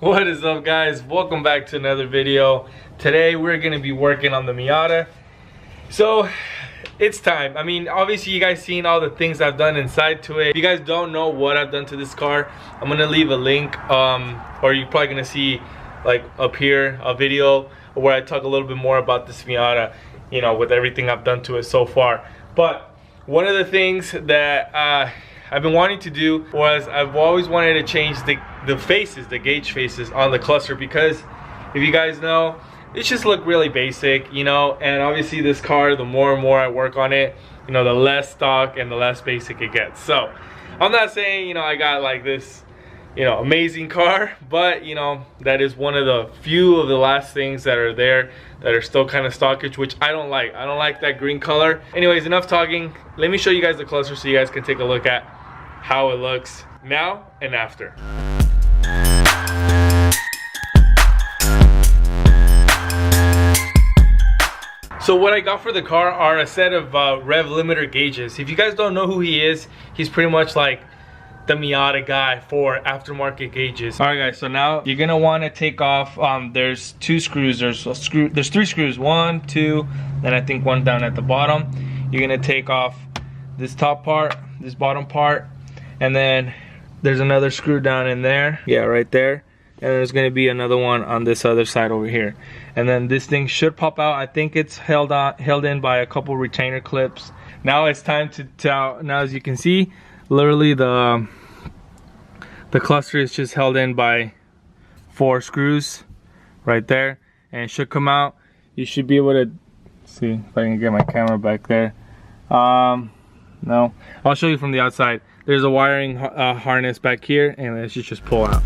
What is up, guys? Welcome back to another video. Today we're gonna be working on the Miata. So it's time. I mean, obviously you guys seen all the things I've done inside to it. If you guys don't know what I've done to this car, I'm gonna leave a link, or you're probably gonna see like up here a video where I talk a little bit more about this Miata, you know, with everything I've done to it so far. But one of the things that I've been wanting to do was I've always wanted to change the faces, the gauge faces on the cluster, because if you guys know, it just look really basic, you know. And obviously this car, the more and more I work on it, you know, the less stock and the less basic it gets. So I'm not saying, you know, I got like this, you know, amazing car, but you know, that is one of the few of the last things that are there that are still kind of stockish, which I don't like. I don't like that green color. Anyways, enough talking. Let me show you guys the cluster so you guys can take a look at how it looks now and after. So what I got for the car are a set of RevLimiter gauges. If you guys don't know who he is, he's pretty much like the Miata guy for aftermarket gauges. All right, guys, so now you're gonna want to take off, there's two screws. There's three screws, 1, 2, and I think one down at the bottom. You're gonna take off this top part, this bottom part, and then there's another screw down in there, yeah, right there. And there's gonna be another one on this other side over here. And then this thing should pop out. I think it's held in by a couple retainer clips. Now it's time to now, as you can see, literally the cluster is just held in by 4 screws right there, and it should come out. You should be able to see if I can get my camera back there. No, I'll show you from the outside. There's a wiring harness back here, and it should just pull out.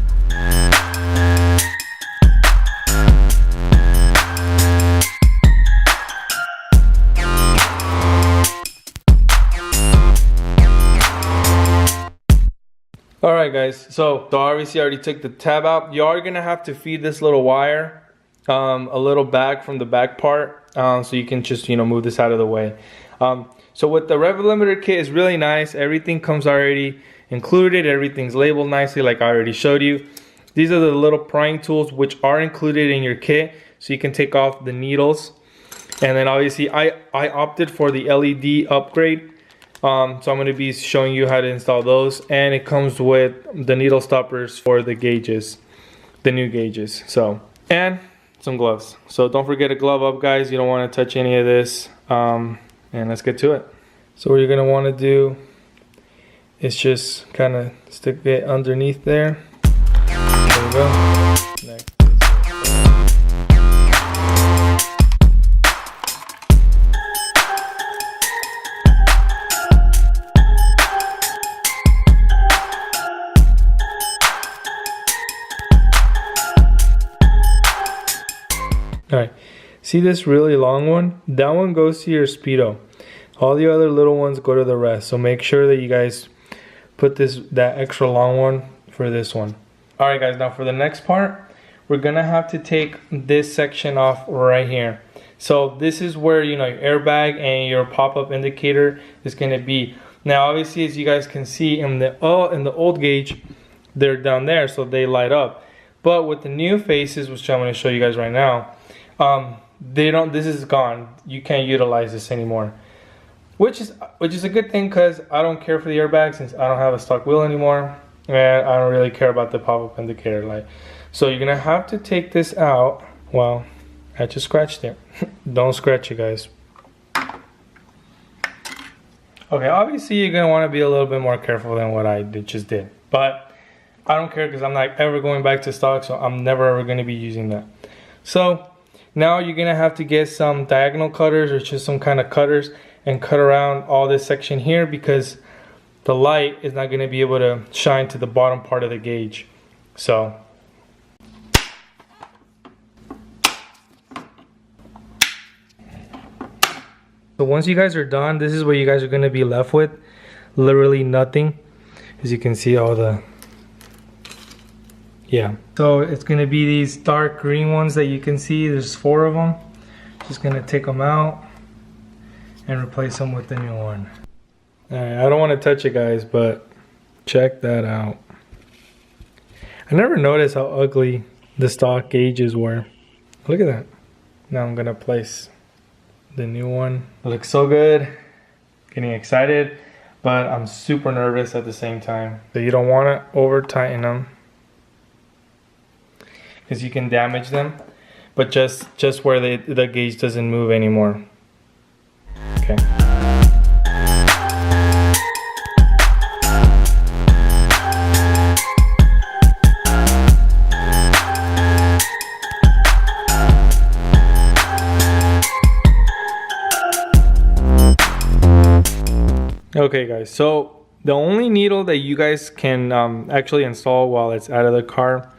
Alright guys, so obviously I already took the tab out. You are going to have to feed this little wire a little back from the back part, so you can just, you know, move this out of the way. So with the RevLimiter kit is really nice. Everything comes already included. Everything's labeled nicely like I already showed you. These are the little prying tools which are included in your kit, so you can take off the needles. And then obviously I opted for the LED upgrade. So I'm going to be showing you how to install those, and it comes with the needle stoppers for the gauges, the new gauges. So, and some gloves. So don't forget to glove up, guys. You don't want to touch any of this. And let's get to it. So what you're going to want to do is just kind of stick it underneath there. There we go. Next. Alright, see this really long one? That one goes to your speedo. All the other little ones go to the rest. So make sure that you guys put that extra long one for this one. Alright guys, now for the next part, we're gonna have to take this section off right here. So this is where, you know, your airbag and your pop-up indicator is gonna be. Now obviously, as you guys can see in the old gauge, they're down there, so they light up. But with the new faces, which I'm gonna show you guys right now, this is gone. You can't utilize this anymore, which is a good thing, because I don't care for the airbag since I don't have a stock wheel anymore, and I don't really care about the pop-up indicator light. So you're gonna have to take this out. Well, I just scratched it. Don't scratch it, guys. Okay, obviously you're gonna want to be a little bit more careful than what I just did, but I don't care, because I'm not ever going back to stock, so I'm never ever going to be using that. So now you're going to have to get some diagonal cutters, or just some kind of cutters, and cut around all this section here, because the light is not going to be able to shine to the bottom part of the gauge. So once you guys are done, this is what you guys are going to be left with. Literally nothing. As you can see, all the, yeah. So it's going to be these dark green ones that you can see. There's 4 of them. Just going to take them out and replace them with the new one. Alright, I don't want to touch it, guys, but check that out. I never noticed how ugly the stock gauges were. Look at that. Now I'm gonna place the new one. It looks so good. Getting excited, but I'm super nervous at the same time. So you don't want to over tighten them because you can damage them, but just where the gauge doesn't move anymore. Okay. Okay guys, so the only needle that you guys can actually install while it's out of the car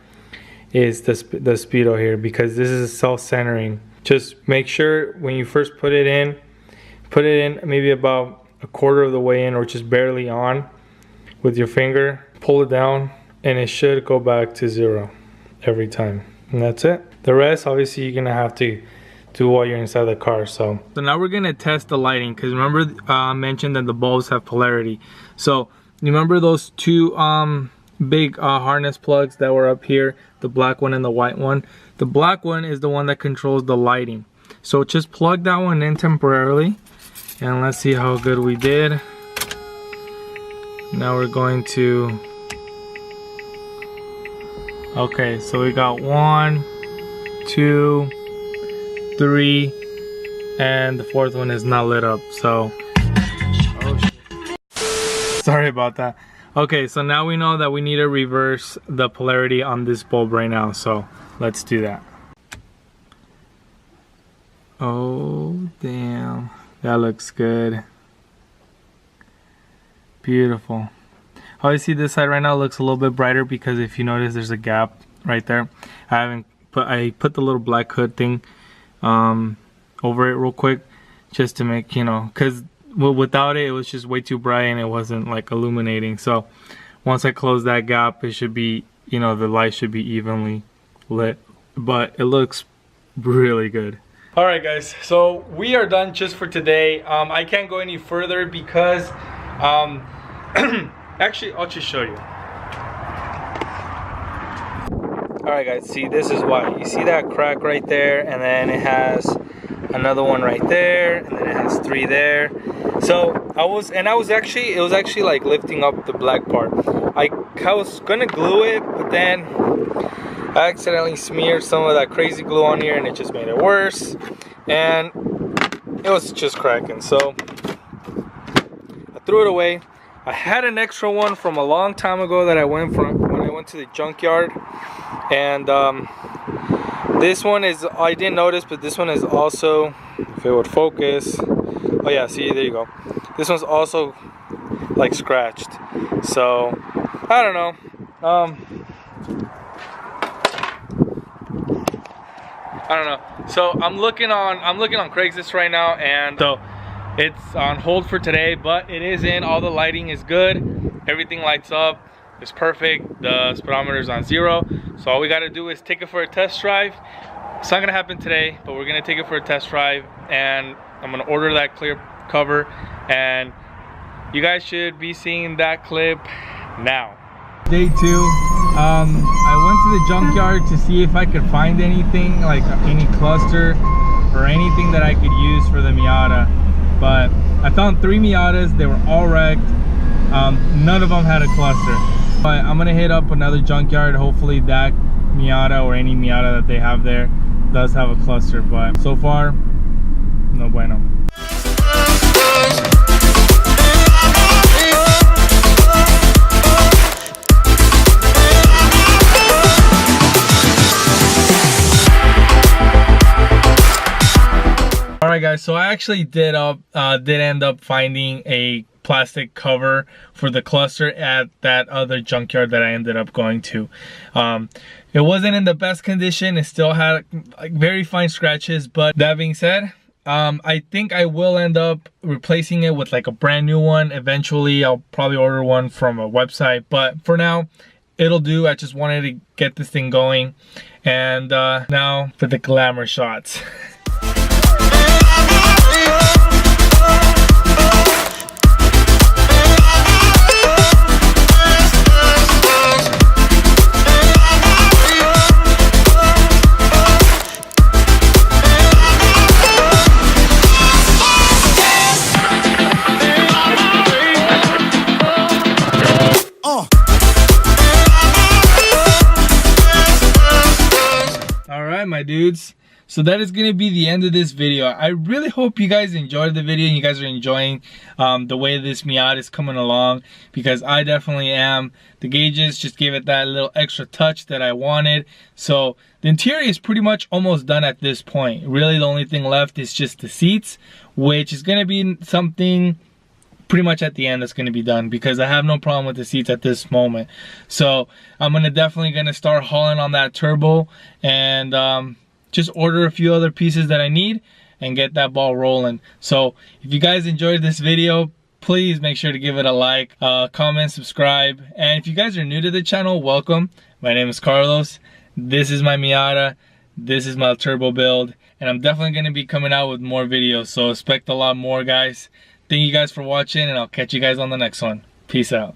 is the speedo here, because this is self-centering. Just make sure when you first put it in maybe about a quarter of the way in, or just barely on with your finger. Pull it down and it should go back to 0 every time, and that's it. The rest obviously you're gonna have to do while you're inside the car. So now we're gonna test the lighting, because remember I mentioned that the bulbs have polarity. So you remember those two big harness plugs that were up here, the black one and the white one? The black one is the one that controls the lighting. So just plug that one in temporarily, and let's see how good we did. Now we're going to, okay, so we got 1, 2, 3, and the fourth one is not lit up. So sorry about that. Okay, so now we know that we need to reverse the polarity on this bulb right now, so let's do that. Oh damn, that looks good. Beautiful. Obviously this side right now looks a little bit brighter because if you notice there's a gap right there. I put the little black hood thing over it real quick, just to make, you know, because without it was just way too bright and it wasn't like illuminating. So once I close that gap, it should be, you know, the light should be evenly lit, but it looks really good. All right guys, so we are done just for today. I can't go any further because actually I'll just show you. Alright guys, see, this is why. You see that crack right there, and then it has another one right there, and then it has 3 there. So it was actually like lifting up the black part. I was gonna glue it, but then I accidentally smeared some of that crazy glue on here and it just made it worse. And it was just cracking, so I threw it away. I had an extra one from a long time ago that I went from when I went to the junkyard. And this one is, I didn't notice, but this one is also, if it would focus, oh yeah, see, there you go. This one's also like scratched. So I don't know. I don't know. So I'm looking on Craigslist right now, and so it's on hold for today, but it is in. All the lighting is good. Everything lights up. It's perfect. The speedometer is on 0. So all we got to do is take it for a test drive. It's not gonna happen today, but we're gonna take it for a test drive, and I'm gonna order that clear cover, and you guys should be seeing that clip now. Day 2. I went to the junkyard to see if I could find anything, like any cluster or anything that I could use for the Miata, but I found 3 Miatas. They were all wrecked. None of them had a cluster. But I'm gonna hit up another junkyard. Hopefully that Miata or any Miata that they have there does have a cluster, but so far, no bueno. All right guys, so I actually did end up finding a plastic cover for the cluster at that other junkyard that I ended up going to. It wasn't in the best condition. It still had like very fine scratches, but that being said, I think I will end up replacing it with like a brand new one. Eventually I'll probably order one from a website, but for now it'll do. I just wanted to get this thing going, and now for the glamour shots. right, my dudes. So that is going to be the end of this video. I really hope you guys enjoyed the video and you guys are enjoying the way this Miata is coming along, because I definitely am. The gauges just gave it that little extra touch that I wanted. So the interior is pretty much almost done at this point. Really the only thing left is just the seats, which is going to be something pretty much at the end that's going to be done, because I have no problem with the seats at this moment. So I'm definitely going to start hauling on that turbo and just order a few other pieces that I need and get that ball rolling. So if you guys enjoyed this video, please make sure to give it a like, comment, subscribe. And if you guys are new to the channel, welcome. My name is Carlos. This is my Miata. This is my turbo build. And I'm definitely going to be coming out with more videos. So expect a lot more, guys. Thank you guys for watching, and I'll catch you guys on the next one. Peace out.